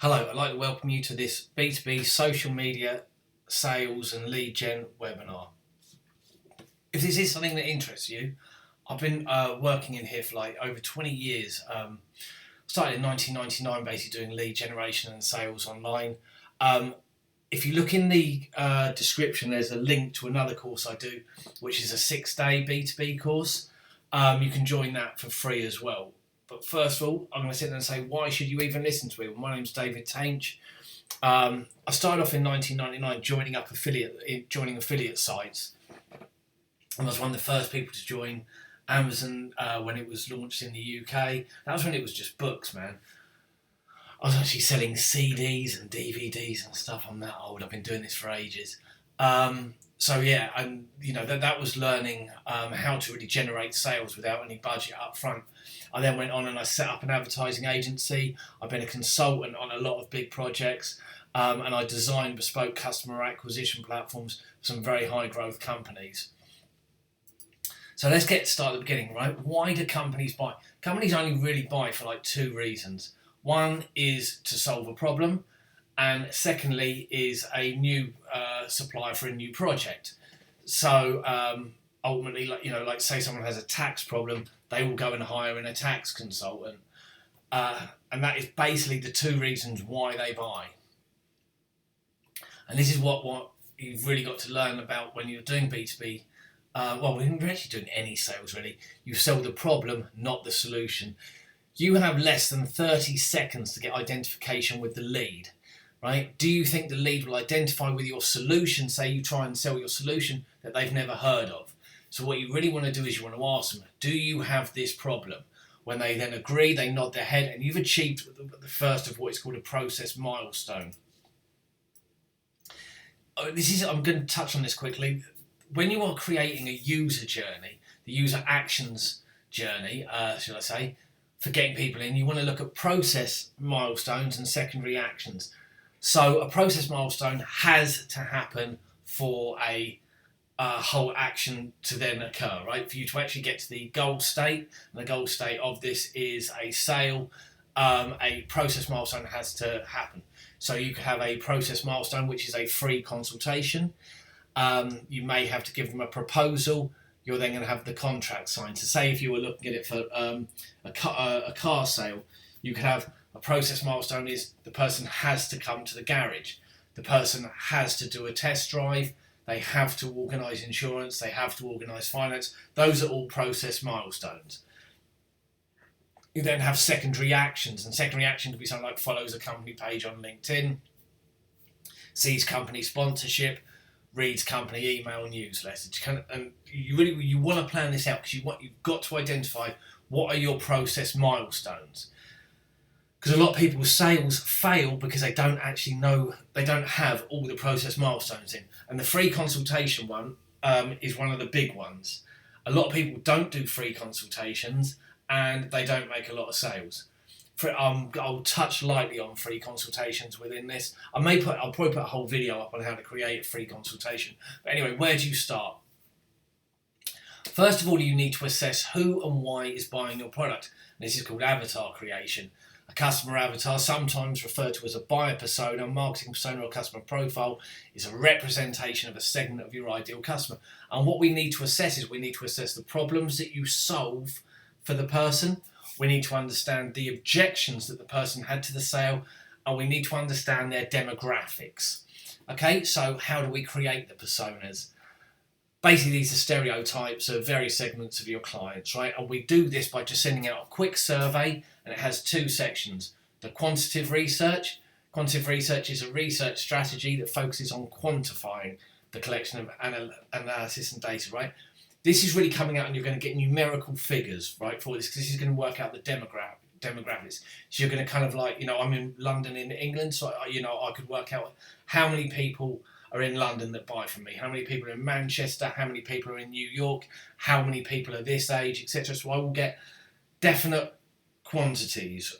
Hello, I'd like to welcome you to this B2B social media sales and lead gen webinar. If this is something that interests you, I've been working in here for like over 20 years. Started in 1999 basically doing lead generation and sales online. If you look in the description, there's a link to another course I do, which is a 6-day B2B course. You can join that for free as well. But first of all, I'm going to sit there and say, why should you even listen to it? Well, my name's David Tainch. I started off in 1999 joining affiliate sites. I was one of the first people to join Amazon when it was launched in the UK. That was when it was just books, man. I was actually selling CDs and DVDs and stuff. I'm that old. I've been doing this for ages. So yeah, and that was learning how to really generate sales without any budget up front. I then went on and I set up an advertising agency. I've been a consultant on a lot of big projects, and I designed bespoke customer acquisition platforms for some very high growth companies. So let's get started at the beginning, right? Why do companies buy? Companies only really buy for like two reasons. One is to solve a problem, and secondly is a new supplier for a new project. So ultimately, like say someone has a tax problem, they will go and hire a tax consultant, and that is basically the two reasons why they buy. And this is what you've really got to learn about when you're doing B2B. When you're actually doing any sales, really, you sell the problem, not the solution. You have less than 30 seconds to get identification with the lead, right? Do you think the lead will identify with your solution? Say you try and sell your solution that they've never heard of. So what you really want to do is you want to ask them, do you have this problem? When they then agree, they nod their head, and you've achieved the first of what is called a process milestone. I'm going to touch on this quickly. When you are creating a user journey, the user actions journey, should I say, for getting people in, you want to look at process milestones and secondary actions. So a process milestone has to happen for a whole action to then occur, right? For you to actually get to the goal state, and the goal state of this is a sale, a process milestone has to happen. So you could have a process milestone, which is a free consultation. You may have to give them a proposal. You're then going to have the contract signed. So say if you were looking at it for a car sale, you could have a process milestone is the person has to come to the garage. The person has to do a test drive. They have to organise insurance. They have to organise finance. Those are all process milestones. You then have secondary actions, and secondary action could be something like follows a company page on LinkedIn, sees company sponsorship, reads company email newsletter. And you want to plan this out because you've got to identify what are your process milestones. Because a lot of people's sales fail because they don't actually know, they don't have all the process milestones in. And the free consultation one is one of the big ones. A lot of people don't do free consultations and they don't make a lot of sales. I'll touch lightly on free consultations within this. I'll probably put a whole video up on how to create a free consultation. But anyway, where do you start? First of all, you need to assess who and why is buying your product. And this is called avatar creation. A customer avatar, sometimes referred to as a buyer persona, marketing persona, or customer profile, is a representation of a segment of your ideal customer. And what we need to assess is we need to assess the problems that you solve for the person. We need to understand the objections that the person had to the sale, and we need to understand their demographics. Okay, so how do we create the personas? Basically, these are stereotypes of various segments of your clients, right? And we do this by just sending out a quick survey, and it has two sections. The quantitative research. Quantitative research is a research strategy that focuses on quantifying the collection of analysis and data, right? This is really coming out and you're going to get numerical figures, right, for this, because this is going to work out the demographics. So you're going to kind of like, I'm in London in England, so, I could work out how many people are in London that buy from me, how many people are in Manchester, how many people are in New York, how many people are this age, etc. So I will get definite quantities.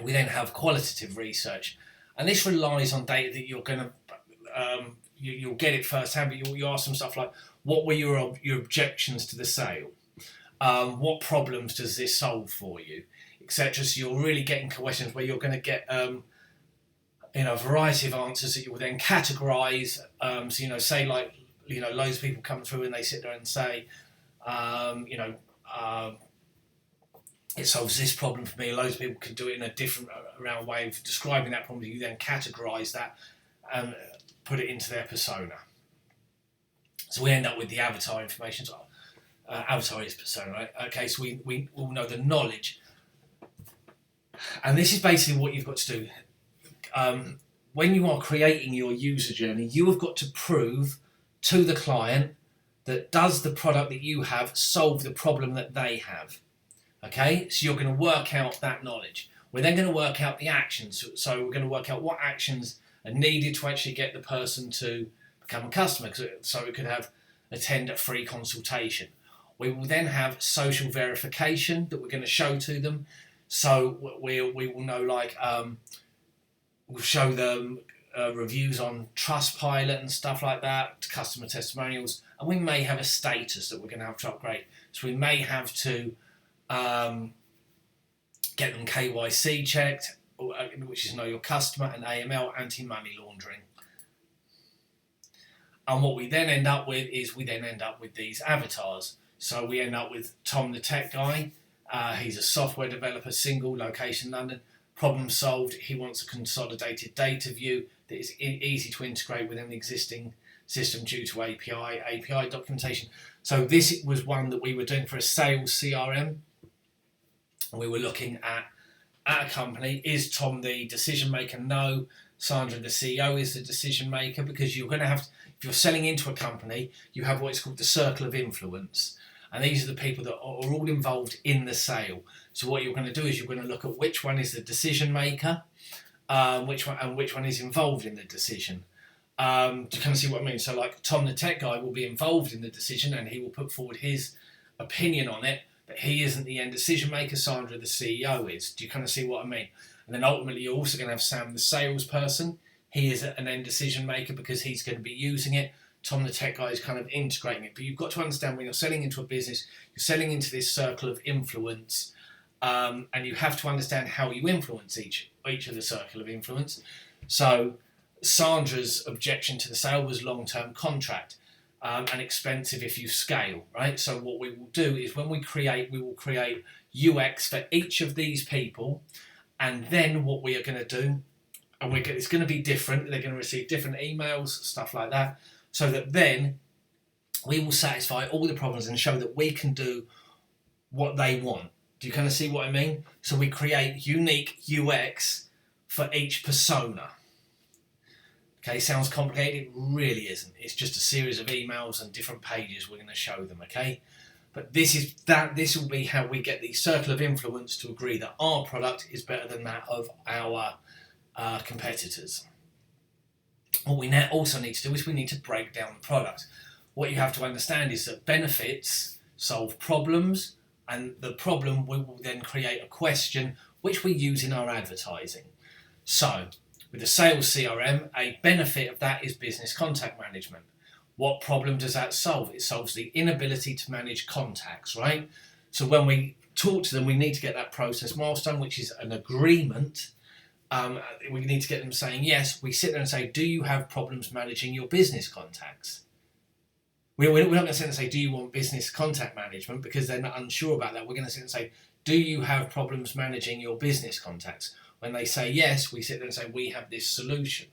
We then have qualitative research, and this relies on data that you're going to, you'll get it firsthand, but you ask them stuff like, what were your objections to the sale? What problems does this solve for you? etc. So you're really getting questions where you're going to get a variety of answers that you will then categorise. So say like loads of people come through and they sit there and say, it solves this problem for me. Loads of people can do it in a different around way of describing that problem. You then categorise that and put it into their persona. So we end up with the avatar information. So, avatar is persona, right? Okay, so we all know the knowledge. And this is basically what you've got to do. When you are creating your user journey, you have got to prove to the client that does the product that you have solve the problem that they have. Okay, so you're going to work out that knowledge. We're then going to work out the actions. So we're going to work out what actions are needed to actually get the person to become a customer. So we could attend a free consultation. We will then have social verification that we're going to show to them. So we will know, like, we'll show them reviews on Trustpilot and stuff like that, customer testimonials, and we may have a status that we're going to have to upgrade. So we may have to get them KYC checked, which is Know Your Customer, and AML, anti-money laundering. And what we then end up with is these avatars. So we end up with Tom the tech guy. He's a software developer, single, location London. Problem solved. He wants a consolidated data view that is easy to integrate within the existing system due to API documentation. So this was one that we were doing for a sales CRM. We were looking at a company. Is Tom the decision maker? No. Sandra, the CEO, is the decision maker, because you're going to have, if you're selling into a company, you have what is called the circle of influence. And these are the people that are all involved in the sale. So what you're going to do is you're going to look at which one is the decision maker, which one is involved in the decision. To kind of see what I mean. So like Tom the tech guy will be involved in the decision and he will put forward his opinion on it, but he isn't the end decision maker. Sandra, the CEO, is. Do you kind of see what I mean? And then ultimately you're also going to have Sam, the salesperson. He is an end decision maker because he's going to be using it. Tom the tech guy is kind of integrating it. But you've got to understand, when you're selling into a business, you're selling into this circle of influence, and you have to understand how you influence each of the circle of influence. So Sandra's objection to the sale was long-term contract, and expensive if you scale, right? So what we will do is we will create UX for each of these people, and then what we are going to do, and it's going to be different. They're going to receive different emails, stuff like that, so that then we will satisfy all the problems and show that we can do what they want. Do you kind of see what I mean? So we create unique UX for each persona. Okay, sounds complicated. It really isn't. It's just a series of emails and different pages we're going to show them, okay? But this will be how we get the circle of influence to agree that our product is better than that of our competitors. What we now also need to do is we need to break down the product. What you have to understand is that benefits solve problems, and the problem, we will then create a question which we use in our advertising. So with the sales CRM, a benefit of that is business contact management. What problem does that solve? It solves the inability to manage contacts, right? So when we talk to them, we need to get that process milestone, which is an agreement. We need to get them saying yes. We sit there and say, do you have problems managing your business contacts? We're not going to sit and say, do you want business contact management? Because they're not unsure about that. We're going to sit and say, do you have problems managing your business contacts? When they say yes, we sit there and say, we have this solution.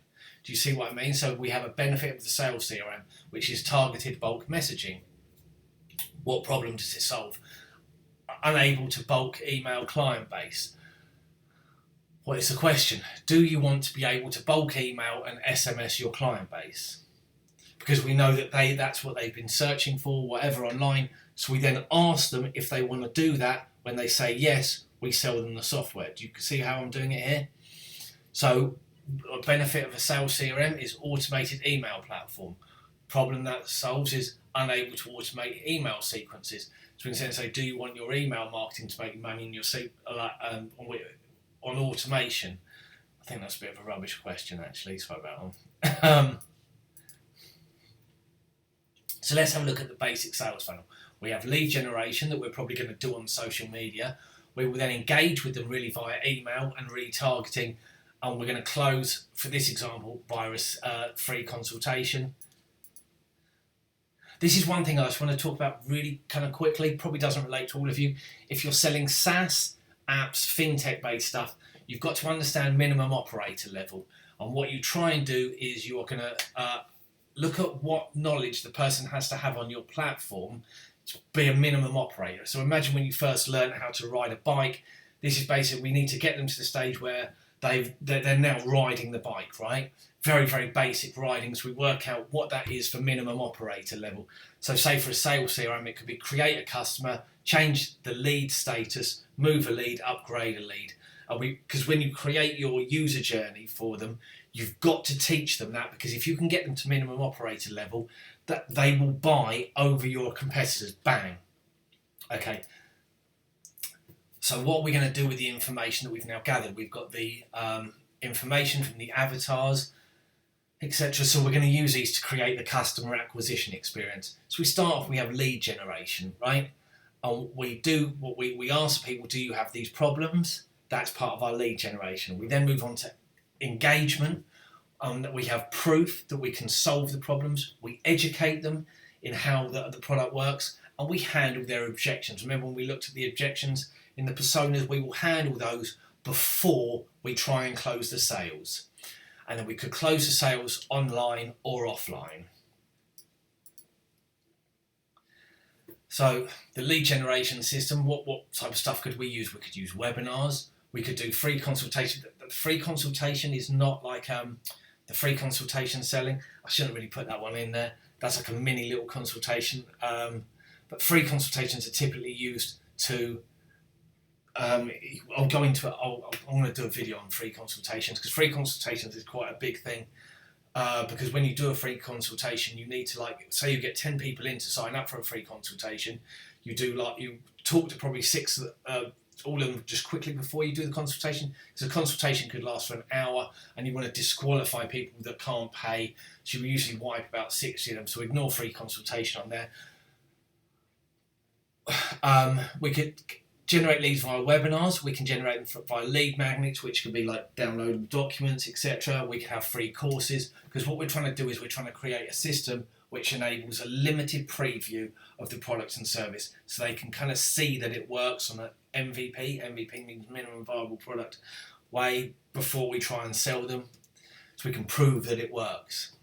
Do you see what I mean? So we have a benefit of the sales CRM, which is targeted bulk messaging. What problem does it solve? Unable to bulk email client base. What is the question? Do you want to be able to bulk email and SMS your client base? Because we know that that's what they've been searching for, whatever, online. So we then ask them if they want to do that. When they say yes, we sell them the software. Do you see how I'm doing it here? So a benefit of a sales CRM is automated email platform. Problem that solves is unable to automate email sequences. So we can say, do you want your email marketing to make money in your on automation? I think that's a bit of a rubbish question, actually. Sorry about that. So let's have a look at the basic sales funnel. We have lead generation that we're probably going to do on social media. We will then engage with them really via email and retargeting, and we're going to close, for this example, via a free consultation. This is one thing I just want to talk about really kind of quickly, probably doesn't relate to all of you. If you're selling SaaS, apps, fintech-based stuff, you've got to understand minimum operator level. And what you try and do is you're going to look at what knowledge the person has to have on your platform to be a minimum operator. So imagine when you first learn how to ride a bike, this is basically, we need to get them to the stage where they're now riding the bike, right? Very, very basic riding. So we work out what that is for minimum operator level. So say for a sales CRM, it could be create a customer, change the lead status, move a lead, upgrade a lead. Because when you create your user journey for them, you've got to teach them that, because if you can get them to minimum operator level, that they will buy over your competitors. Bang. Okay. So what are we going to do with the information that we've now gathered? We've got the information from the avatars, etc. So we're going to use these to create the customer acquisition experience. So we start off, we have lead generation, right? And we do what we ask people, do you have these problems? That's part of our lead generation. We then move on to engagement, that we have proof that we can solve the problems. We educate them in how the product works, and we handle their objections. Remember when we looked at the objections in the personas, we will handle those before we try and close the sales. And then we could close the sales online or offline. So the lead generation system, what type of stuff could we use? We could use webinars. We could do free consultation. The free consultation is not like the free consultation selling. I shouldn't really put that one in there. That's like a mini little consultation. But free consultations are typically used to I'll go into it. I'm going to do a video on free consultations, because free consultations is quite a big thing. Because when you do a free consultation, you need to, like, say you get 10 people in to sign up for a free consultation. You talk to probably 6, all of them just quickly before you do the consultation. Because a consultation could last for an hour, and you want to disqualify people that can't pay. So you usually wipe about 60 of them. So ignore free consultation on there. We could generate leads via webinars. We can generate them via lead magnets, which could be like downloadable documents, etc. We can have free courses, because what we're trying to do is we're trying to create a system which enables a limited preview of the product and service, so they can kind of see that it works on an MVP. MVP means minimum viable product way before we try and sell them, so we can prove that it works.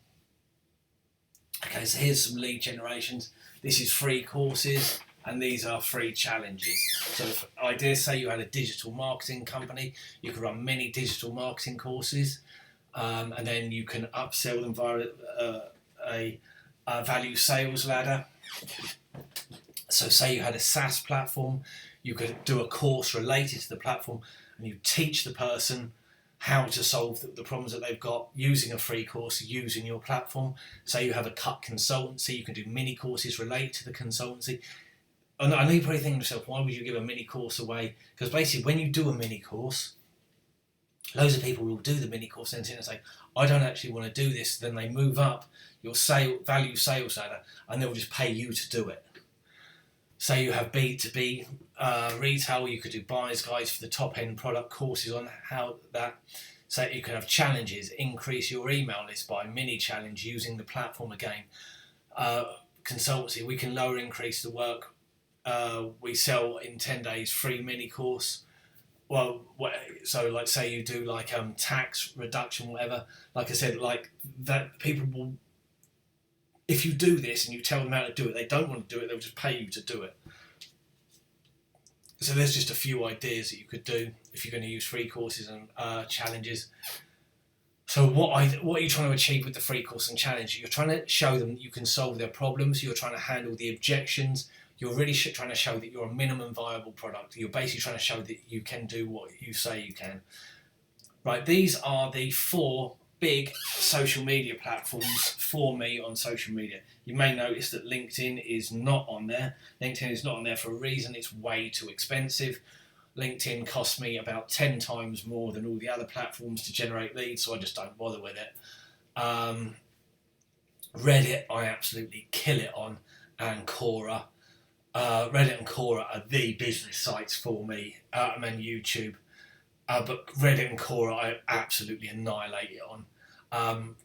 Okay, so here's some lead generations. This is free courses, and these are free challenges. So if I dare say you had a digital marketing company, you could run many digital marketing courses, and then you can upsell them via a value sales ladder. So say you had a SaaS platform, you could do a course related to the platform, and you teach the person how to solve the problems that they've got using a free course, using your platform. Say you have a cut consultancy, you can do mini courses related to the consultancy. And I know you're probably thinking to yourself, why would you give a mini course away? Because basically when you do a mini course, loads of people will do the mini course and say, I don't actually want to do this. Then they move up your value sales ladder, and they'll just pay you to do it. Say you have B2B retail, you could do buyer's guides for the top end product, courses on how that. So you could have challenges, increase your email list by mini challenge using the platform again. Consultancy, we can lower, increase the work. We sell in 10 days free mini course. Well, so like say you do like tax reduction, whatever. Like I said, like that, people will, if you do this and you tell them how to do it, they don't want to do it, they'll just pay you to do it. So there's just a few ideas that you could do if you're going to use free courses and challenges. So what are you trying to achieve with the free course and challenge? You're trying to show them that you can solve their problems. You're trying to handle the objections. You're really trying to show that you're a minimum viable product. You're basically trying to show that you can do what you say you can. Right, these are the 4 big social media platforms for me on social media. You may notice that LinkedIn is not on there. LinkedIn is not on there for a reason. It's way too expensive. LinkedIn costs me about 10 times more than all the other platforms to generate leads, so I just don't bother with it. Reddit, I absolutely kill it on, and Quora. Reddit and Quora are the business sites for me, and then YouTube. But Reddit and Quora I absolutely annihilate it on.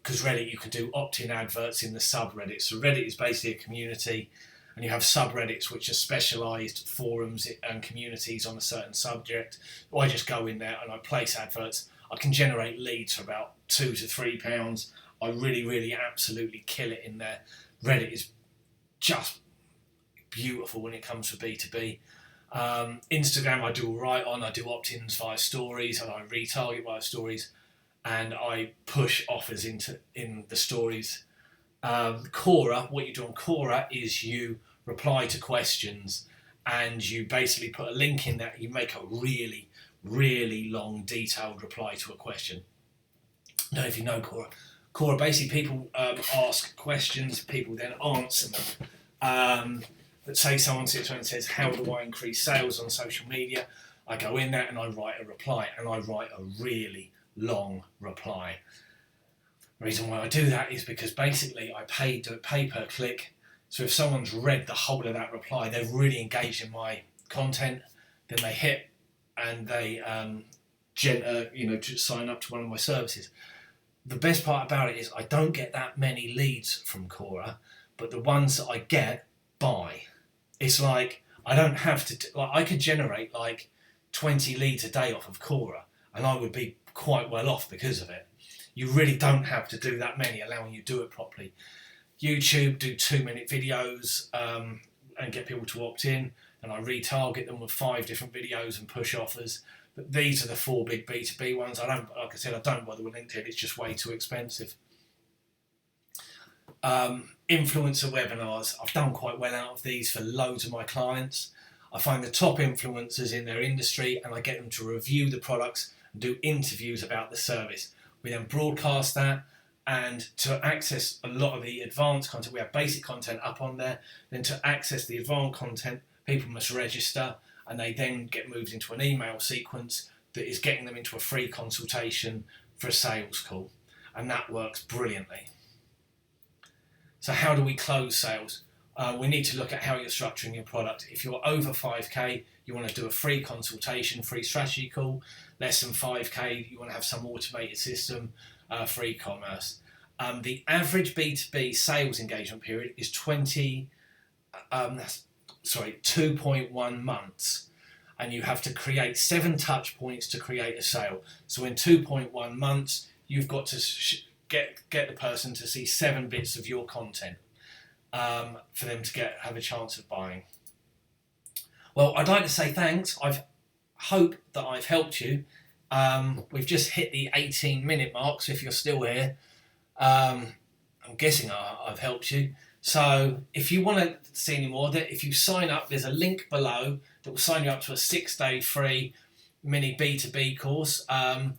Because Reddit, you can do opt-in adverts in the subreddit. So Reddit is basically a community, and you have subreddits which are specialised forums and communities on a certain subject. I just go in there and I place adverts. I can generate leads for about £2 to £3. I really absolutely kill it in there. Reddit is just beautiful when it comes to B2B. Instagram I do all right on. I do opt-ins via stories and I retarget via stories, and I push offers in the stories. Quora, what you do on Quora is you reply to questions and you basically put a link in that. You make a really long detailed reply to a question. I don't know if you know Quora. Quora, basically people ask questions, people then answer them. But say someone sits around and says, how do I increase sales on social media? I go in there and I write a reply, and I write a really long reply. The reason why I do that is because basically I do it pay per click. So if someone's read the whole of that reply, they're really engaged in my content, then they hit and they just sign up to one of my services. The best part about it is I don't get that many leads from Quora, but the ones that I get, buy. It's like I don't have to. I could generate like 20 leads a day off of Quora, and I would be quite well off because of it. You really don't have to do that many, allowing you to do it properly. YouTube, do 2-minute videos and get people to opt in, and I retarget them with 5 different videos and push offers. But these are the 4 big B2B ones. I don't bother with LinkedIn. It's just way too expensive. Influencer webinars. I've done quite well out of these for loads of my clients. I find the top influencers in their industry and I get them to review the products and do interviews about the service. We then broadcast that, and to access a lot of the advanced content, we have basic content up on there. Then to access the advanced content, people must register, and they then get moved into an email sequence that is getting them into a free consultation for a sales call, and that works brilliantly. So how do we close sales? We need to look at how you're structuring your product. If you're over 5k, you want to do a free consultation, free strategy call. Less than 5k, you want to have some automated system, free commerce. The average B2B sales engagement period is 2.1 months. And you have to create 7 touch points to create a sale. So in 2.1 months, you've got to get the person to see 7 bits of your content for them to have a chance of buying. Well, I'd like to say thanks. I hope that I've helped you. We've just hit the 18-minute mark, so if you're still here, I'm guessing I've helped you. So if you want to see any more, if you sign up, there's a link below that will sign you up to a 6-day free mini B2B course. And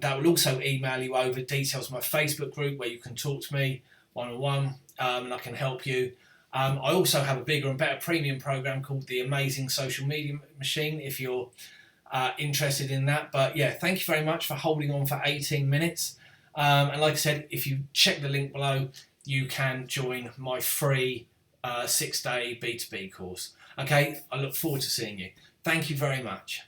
that will also email you over details of my Facebook group where you can talk to me one-on-one, and I can help you. I also have a bigger and better premium program called the Amazing Social Media Machine if you're interested in that. But yeah, thank you very much for holding on for 18 minutes. And like I said, if you check the link below, you can join my free 6-day B2B course. Okay, I look forward to seeing you. Thank you very much.